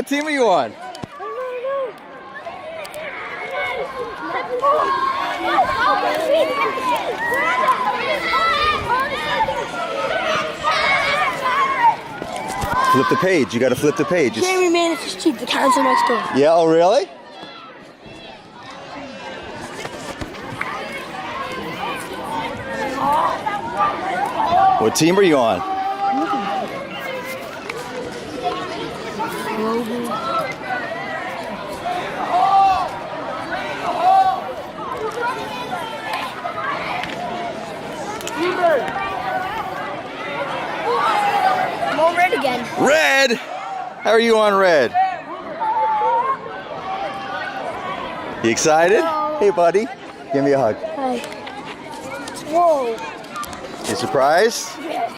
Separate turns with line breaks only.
What team are you on? Flip the page. You got to flip the page.
Jeremy managed to cheat the council next door.
Yeah, oh really? What team are you on?
I'm on red again.
Red! How are you on red? You excited? Hey buddy, give me a hug.
Hi. Whoa.
You surprised?
Yeah.